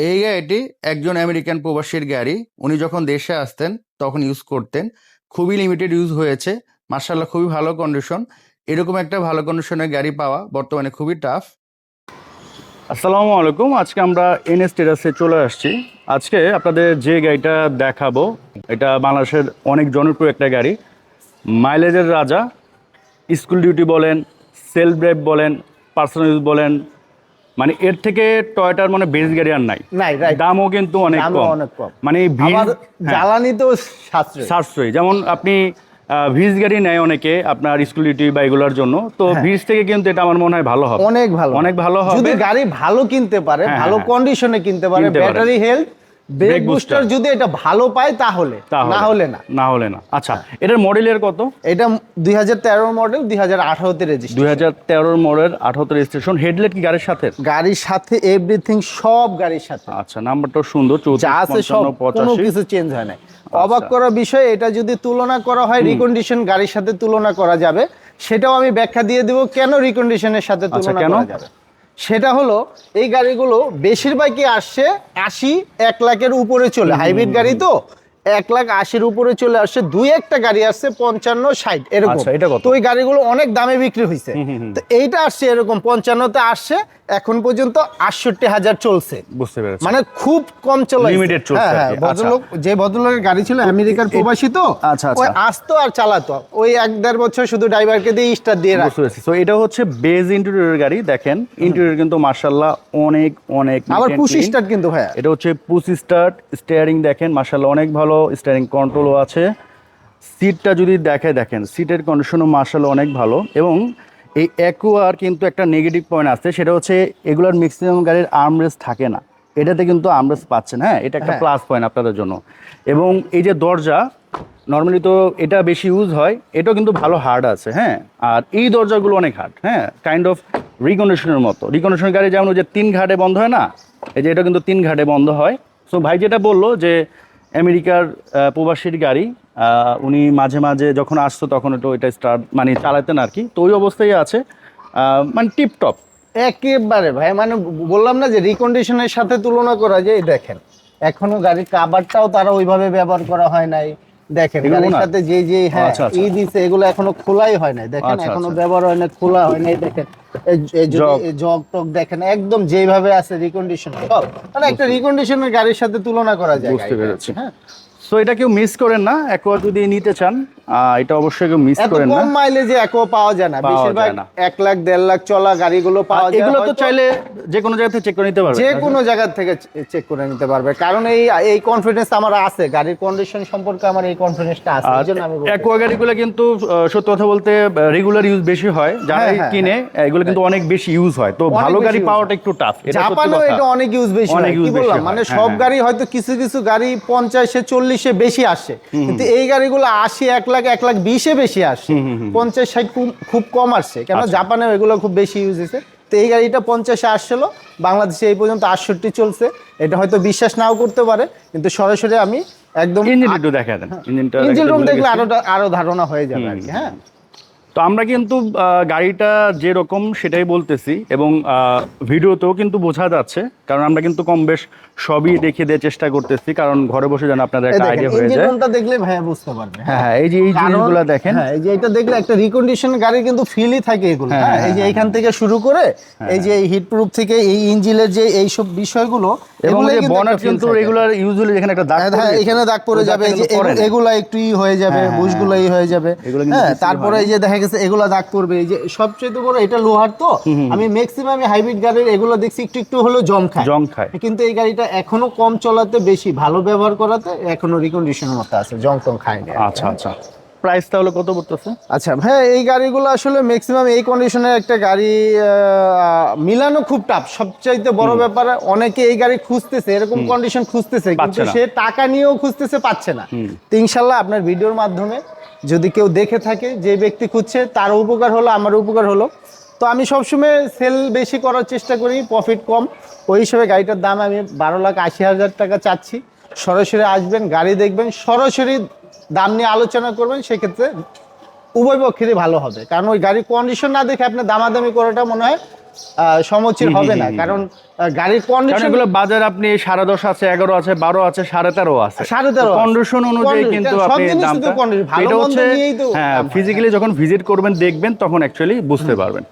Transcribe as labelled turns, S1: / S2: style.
S1: এই গাড়িটি একজন আমেরিকান প্রবাসীর গাড়ি। উনি যখন দেশে আসতেন তখন ইউজ করতেন। খুবই লিমিটেড ইউজ হয়েছে, মার্শাল্লাহ খুবই ভালো কন্ডিশন। এরকম একটা ভালো কন্ডিশনের গাড়ি পাওয়া বর্তমানে খুবই টাফ। আসসালামু আলাইকুম, আজকে আমরা এনএস টেরাসে চলে আসছি। আজকে আপনাদের যে গাড়িটা দেখাবো এটা বাংলাদেশের অনেক জনপ্রিয় একটা গাড়ি, মাইলেজের রাজা। স্কুল ডিউটি বলেন, সেলফ ড্রাইভ বলেন, পার্সোনাল ইউজ বলেন, মানে এর থেকে টয়োটার মানে বেস গাড়ি আর নাই। দামও কিন্তু অনেক কম। মানে
S2: জ্বালানি তো
S1: সাশ্রয়ী। যেমন আপনি ভিজ গাড়ি নেয় অনেকে আপনার স্কুল ডিউটি বা এগুলোর জন্য, তো ভিজ থেকে কিন্তু এটা আমার মনে হয় ভালো হবে, অনেক ভালো হবে
S2: যদি গাড়ি ভালো কিনতে পারে, ভালো কন্ডিশনে কিনতে পারে, ব্যাটারি হেলথ, ব্রেক বুস্টার যদি এটা ভালো পায় তাহলে, না হলে না।
S1: আচ্ছা, এটার মডেলের কত?
S2: এটা 2013 মডেল, 2018 তে রেজিস্ট্রেশন।
S1: 2013 model, 18 registration. হেডলাইট কি গাড়ির সাথে?
S2: গাড়ির সাথে এভরিথিং, সব গাড়ির সাথে।
S1: আচ্ছা, নাম্বারটা সুন্দর,
S2: 3455, কোনো কিছু চেঞ্জ হয় না। অবাক করার বিষয়, এটা যদি তুলনা করা হয় রিকন্ডিশন গাড়ির সাথে তুলনা করা যাবে, সেটাও আমি ব্যাখ্যা দিয়ে দেব কেন রিকন্ডিশনের সাথে তুলনা করা যাবে। সেটা হলো, এই গাড়িগুলো বেশিরভাগই আসছে 80-1 লাখের উপরে চলে, হাইব্রিড গাড়ি তো 1,80,000 উপরে চলে আসছে। দুই একটা গাড়ি আসছে 55-60 এরকম। তো ওই গাড়িগুলো অনেক দামে বিক্রি হয়েছে। তো এইটা আসছে এরকম 55-তে আসছে, এখন পর্যন্ত 68,000 চলছে।
S1: বুঝতে পেরেছি,
S2: মানে খুব কম চলে,
S1: লিমিটেড চলছে।
S2: ভদ্রলোক, যে ভদ্রলোকের গাড়ি ছিল আমেরিকার প্রবাসী, তো ওই আসতো আর চালাতো, ওই 1-1.5 বছর শুধু ড্রাইভারকে দিয়ে স্টার্ট দিয়ে রাখতো।
S1: তো এটা হচ্ছে বেজ ইন্টেরিয়র গাড়ি। দেখেন ইন্টেরিয়র কিন্তু মাশাআল্লাহ অনেক
S2: আবার পুশ স্টার্ট কিন্তু ভাইয়া,
S1: এটা হচ্ছে পুশ স্টার্ট। স্টিয়ারিং দেখেন মাশাআল্লাহ অনেক ভালো, স্টিয়ারিং কন্ট্রোলও আছে। সিটটা যদি দেখেন সিটের কন্ডিশনও মাশাআল্লাহ অনেক ভালো। এবং এই অ্যাকোয়ার কিন্তু একটা নেগেটিভ পয়েন্ট আছে, সেটা হচ্ছে এগুলার ম্যাক্সিমাম গাড়ির আর্মরেস্ট থাকে না, এটাতে কিন্তু আর্মরেস্ট পাচ্ছেন। এটা একটা প্লাস পয়েন্ট আপনাদের জন্য। এবং এই যে দরজা, নর্মালি তো এটা বেশি ইউজ হয়, এটাও কিন্তু ভালো হার্ড আছে। আর এই দরজাগুলো অনেক হার্ড, কাইন্ড অফ রিকন্ডিশনের মতো। রিকন্ডিশনের গাড়ি যেমন ওই যে 3 ঘাটে বন্ধ হয় না, এই যে এটা কিন্তু 3 ঘাটে বন্ধ হয়। সো ভাই যেটা বললো যে আমেরিকার প্রবাসীর গাড়ি, উনি মাঝে মাঝে যখন আসতো তখন ওইটা স্টার্ট মানে চালাতেন আর কি, তো ওই অবস্থায় আছে, মানে টিপটপ
S2: একেবারে ভাই। মানে বললাম না যে রিকন্ডিশনের সাথে তুলনা করা যায়। দেখেন এখনো গাড়ির কাভারটাও তারা ওইভাবে ব্যবহার করা হয় নাই। দেখেন গাড়ির সাথে যে ই দিছে, এগুলো এখনো খোলাই হয় নাই। দেখেন এখনো ব্যবহার হয় না, খোলা হয় নাই। দেখেন জগ টক দেখেন একদম যেভাবে আছে রিকন্ডিশন, মানে একটা রিকন্ডিশনের গাড়ির সাথে তুলনা করা যায়।
S1: বুঝতে পেরেছি। সো এটা কেউ মিস করেন না, অ্যাকোয়া যদি নিতে চান এটা অবশ্যই কেউ মিস করেন না।
S2: কম মাইলেজে অ্যাকোয়া পাওয়া যায় না, বেশিরভাগ 1 লাখ 1.5 লাখ চলা গাড়িগুলো পাওয়া যায়।
S1: এগুলো তো চাইলে যে কোনো জায়গা থেকে চেক করে নিতে পারবে,
S2: যে কোনো জায়গা থেকে চেক করে নিতে পারবে, কারণ এই কনফিডেন্স আমার আছে, গাড়ির কন্ডিশন সম্পর্কে আমার এই কনফিডেন্সটা আছে। এইজন্য আমি বলছি
S1: অ্যাকোয়া গাড়িগুলো কিন্তু সত্যি কথা বলতে রেগুলার ইউজ বেশি হয়, যারা কিনে এগুলো কিন্তু অনেক বেশি ইউজ হয়। তো ভালো গাড়ি পাওয়াটা একটু টাফ।
S2: জাপানেও এটা অনেক ইউজ বেশি হয়, কি বললাম, মানে সব গাড়ি হয়তো কিছু কিছু গাড়ি 50-40 বেশি আসে, কিন্তু এই গাড়িগুলো 80, 1 লাখ 1,20,000 বেশি আসে। 50-60 খুব কম আসছে, কেন জাপানে এগুলো খুব বেশি ইউজ হয়েছে। তো এই গাড়িটা 50-এ আসছিল, বাংলাদেশে এই পর্যন্ত 68 চলছে। এটা হয়তো বিশ্বাস নাও করতে পারে, কিন্তু সরাসরি আমি একদম ইঞ্জিন রুম দেখলে আরো ধারণা হয়ে যাবে আর কি।
S1: তো আমরা কিন্তু গাড়িটা যেরকম সেটাই বলতেছি, এবং ভিডিওতেও কিন্তু বোঝা যাচ্ছে, কারণ আমরা কিন্তু কম বেশ সবই দেখিয়ে দেওয়ার চেষ্টা করতেছি, কারণ ঘরে বসে যেন আপনাদের একটা আইডিয়া হয়ে যায়।
S2: ইঞ্জিন রুমটা দেখলে ভাইয়া বুঝতে পারবে।
S1: এই যে এই জিনিসগুলো দেখেন,
S2: এই যে এটা দেখলে একটা রিকন্ডিশন গাড়ির কিন্তু ফিলই থাকে এগুলো। এই যে এইখান থেকে শুরু করে এই যে হিট প্রুফ থেকে এই ইঞ্জিনের যে এই সব বিষয়গুলো,
S1: এবং এই বনেট কিন্তু রেগুলার ইউজুয়ালি এখানে একটা দাগ পড়ে,
S2: এখানে দাগ পড়ে যাবে, এই যে এগুলা একটু হয়ে যাবে, বুশগুলাই হয়ে যাবে। তারপরে এই যে দেখা গেছে এগুলা দাগ পড়বে। এই যে সবচেয়ে বড় এটা লোহার, তো আমি ম্যাক্সিমাম হাইব্রিড গাড়ির এগুলো দেখছি একটু হলেও জং খায়, কিন্তু এই গাড়িটা এখনো কম চলাতে, বেশি ভালো ব্যবহার করাতে এখনো রিকন্ডিশনের মতো আছে, জং টং খায় না।
S1: আচ্ছা, প্রাইস তাহলে কত পড়তেছে?
S2: আচ্ছা ভাই, এই গাড়িগুলো আসলে ম্যাক্সিমাম এই কন্ডিশনের একটা গাড়ি মিলানো খুব টাফ। সবচাইতে বড় ব্যাপার, অনেকে এই গাড়ি খুঁজতেছে, এরকম কন্ডিশন খুঁজতেছে, কিন্তু সে টাকা নিয়েও খুঁজতেছে, পাচ্ছে না। তো ইনশাল্লাহ আপনার ভিডিওর মাধ্যমে যদি কেউ দেখে থাকে, যে ব্যক্তি খুঁজছে, তার উপকার হলো, আমার উপকার হলো। তো আমি সবসময় সেল বেশি করার চেষ্টা করি, প্রফিট কম। ওই হিসেবে গাড়িটার দাম আমি 12,80,000 টাকা চাচ্ছি। সরাসরি আসবেন, গাড়ি দেখবেন, সরাসরি দাম নিয়ে আলোচনা করবেন, সেক্ষেত্রে উভয় পক্ষেরই ভালো হবে, কারণ ওই গাড়ির কন্ডিশন না দেখে আপনি দামাদামি করাটা মনে হয় সমুচিত হবে না, কারণ গাড়ির কন্ডিশন
S1: এগুলো বাজার আপনি 10.5 আছে, 11 আছে, 12 আছে, 13.5 আছে,
S2: 13.5
S1: কন্ডিশন অনুযায়ী কিন্তু আপনি দামটা, এটা হচ্ছে হ্যাঁ ফিজিক্যালি যখন ভিজিট করবেন দেখবেন তখন অ্যাকচুয়ালি বুঝতে পারবেন।